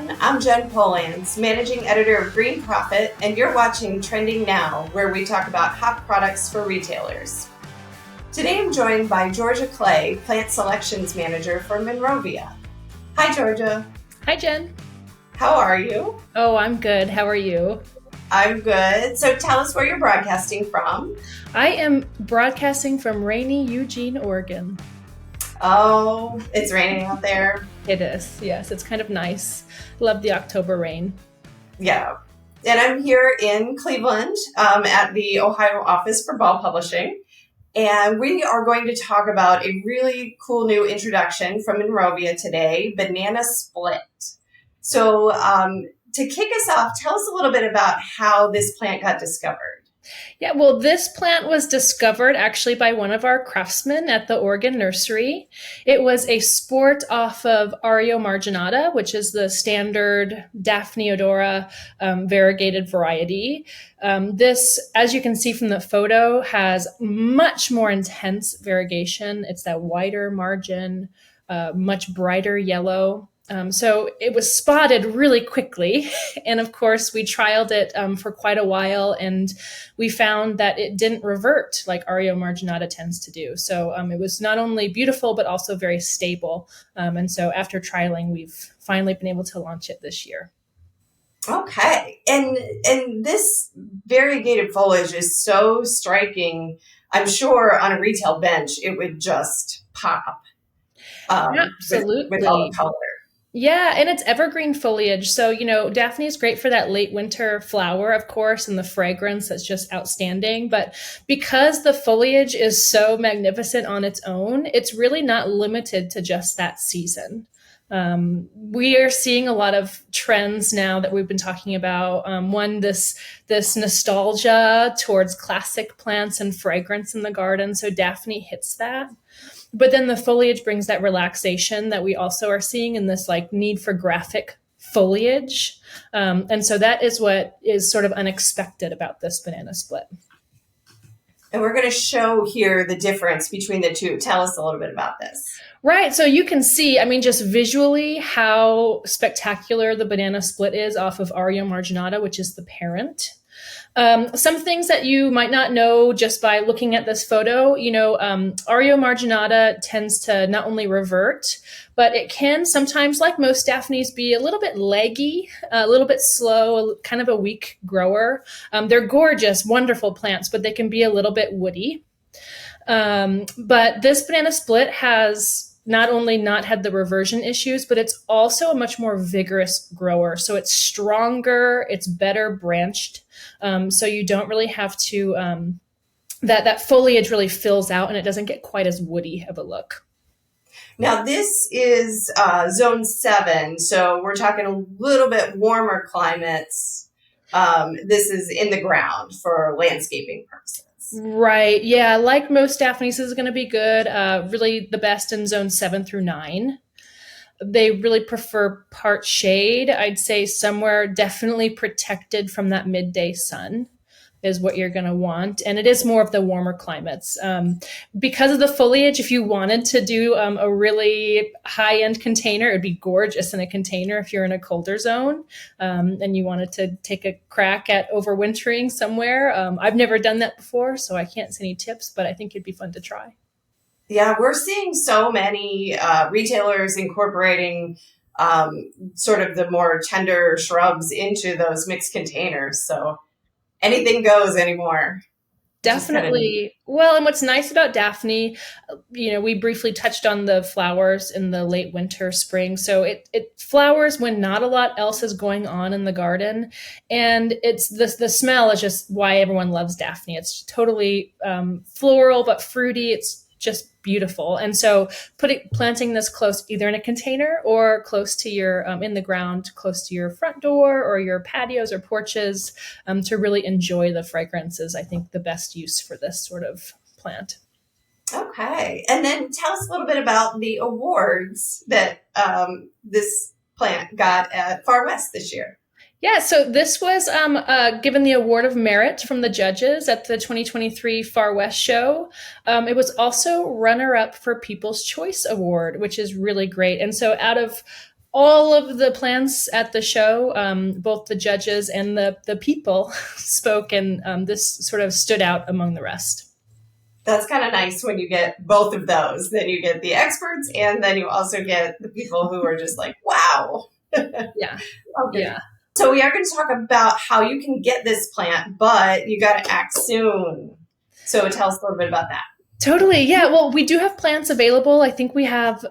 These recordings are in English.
everyone. I'm Jen Polanz, managing editor of Green Profit, and you're watching Trending Now, where we talk about hot products for retailers. Today I'm joined by Georgia Clay, plant selections manager for Monrovia. Hi, Georgia. Hi, Jen. How are you? Oh, I'm good. How are you? I'm good. So tell us where you're broadcasting from. I am broadcasting from rainy Eugene, Oregon. Oh, it's raining out there. It is. Yes, it's kind of nice. Love the October rain. Yeah. And I'm here in Cleveland at the Ohio office for Ball Publishing. And we are going to talk about a really cool new introduction from Monrovia today, Banana Split. So to kick us off, tell us a little bit about how this plant got discovered. Yeah, well, this plant was discovered actually by one of our craftsmen at the Oregon nursery. It was a sport off of Ario marginata, which is the standard Daphne odora variegated variety. This, as you can see from the photo, has much more intense variegation. It's that wider margin, much brighter yellow. So it was spotted really quickly. And of course, we trialed it for quite a while, and we found that it didn't revert like Ario marginata tends to do. So it was not only beautiful, but also very stable. And so after trialing, we've finally been able to launch it this year. Okay. And this variegated foliage is so striking. I'm sure on a retail bench, it would just pop. Absolutely. With all the color. Yeah, and it's evergreen foliage. So, Daphne is great for that late winter flower, of course, and the fragrance that's just outstanding. But because the foliage is so magnificent on its own, it's really not limited to just that season. We are seeing a lot of trends now that we've been talking about. One, this nostalgia towards classic plants and fragrance in the garden. So Daphne hits that. But then the foliage brings that relaxation that we also are seeing in this like need for graphic foliage. And so that is what is sort of unexpected about this banana split. And we're going to show here the difference between the two. Tell us a little bit about this. Right. So you can see, just visually how spectacular the banana split is off of Ario marginata, which is the parent. Some things that you might not know just by looking at this photo, Ario marginata tends to not only revert, but it can sometimes, like most Daphnes, be a little bit leggy, a little bit slow, kind of a weak grower. They're gorgeous, wonderful plants, but they can be a little bit woody. But this banana split has not only not had the reversion issues, but it's also a much more vigorous grower. So it's stronger, it's better branched. So you don't really have to, that foliage really fills out and it doesn't get quite as woody of a look. Now this is zone 7, so we're talking a little bit warmer climates. This is in the ground for landscaping purposes. Right. Yeah. Like most Daphnes, this is going to be good. Really the best in zone 7 through 9. They really prefer part shade. I'd say somewhere definitely protected from that midday sun is what you're going to want. And it is more of the warmer climates. Because of the foliage, if you wanted to do a really high-end container, it would be gorgeous in a container if you're in a colder zone and you wanted to take a crack at overwintering somewhere. I've never done that before, so I can't say any tips, but I think it'd be fun to try. Yeah, we're seeing so many retailers incorporating sort of the more tender shrubs into those mixed containers. So anything goes anymore. Definitely. Well, and what's nice about Daphne, we briefly touched on the flowers in the late winter, spring. So it flowers when not a lot else is going on in the garden. And it's the smell is just why everyone loves Daphne. It's totally floral, but fruity. It's just beautiful. And so planting this close, either in a container or close to your, in the ground, close to your front door or your patios or porches, to really enjoy the fragrance is, I think, the best use for this sort of plant. Okay. And then tell us a little bit about the awards that this plant got at Far West this year. Yeah, so this was given the Award of Merit from the judges at the 2023 Far West show. It was also runner-up for People's Choice Award, which is really great. And so out of all of the plants at the show, both the judges and the people spoke, and this sort of stood out among the rest. That's kind of nice when you get both of those. Then you get the experts, and then you also get the people who are just like, wow. Yeah. Okay. Yeah. So we are going to talk about how you can get this plant, but you got to act soon. So tell us a little bit about that. Totally. Yeah. Well, we do have plants available. I think we have,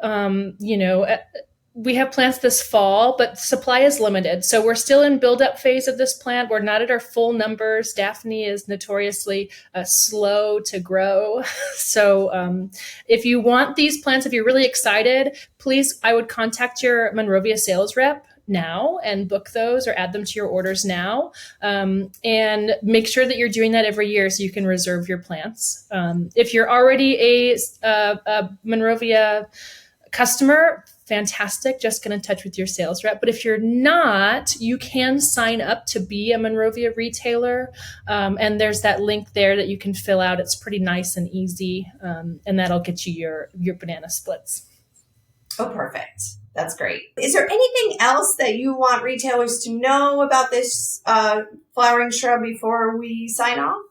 we have plants this fall, but supply is limited. So we're still in build-up phase of this plant. We're not at our full numbers. Daphne is notoriously slow to grow. So if you want these plants, if you're really excited, please, I would contact your Monrovia sales rep now and book those or add them to your orders now. And make sure that you're doing that every year so you can reserve your plants. If you're already a Monrovia customer, fantastic. Just get in touch with your sales rep. But if you're not, you can sign up to be a Monrovia retailer. And there's that link there that you can fill out. It's pretty nice and easy. And that'll get you your banana splits. Oh, perfect. That's great. Is there anything else that you want retailers to know about this flowering shrub before we sign off?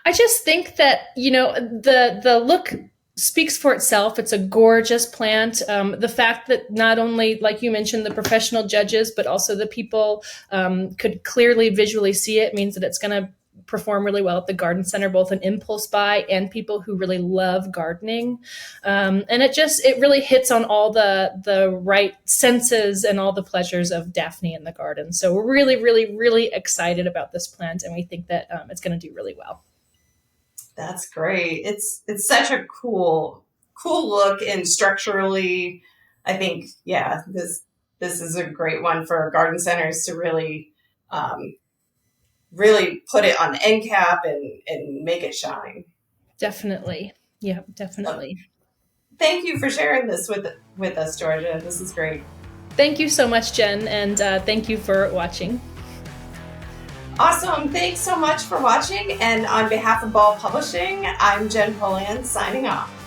I just think that, the look speaks for itself. It's a gorgeous plant. The fact that not only, like you mentioned, the professional judges, but also the people could clearly visually see it means that it's going to perform really well at the garden center, both an impulse buy and people who really love gardening. And it really hits on all the right senses and all the pleasures of Daphne in the garden. So we're really, really, really excited about this plant, and we think that it's going to do really well. That's great. It's such a cool look, and structurally, I think, yeah, this is a great one for garden centers to really put it on the end cap and make it shine. Definitely. Yeah, definitely. Thank you for sharing this with us, Georgia. This is great. Thank you so much, Jen, and thank you for watching. Awesome. Thanks so much for watching. And on behalf of Ball Publishing, I'm Jen Polanz signing off.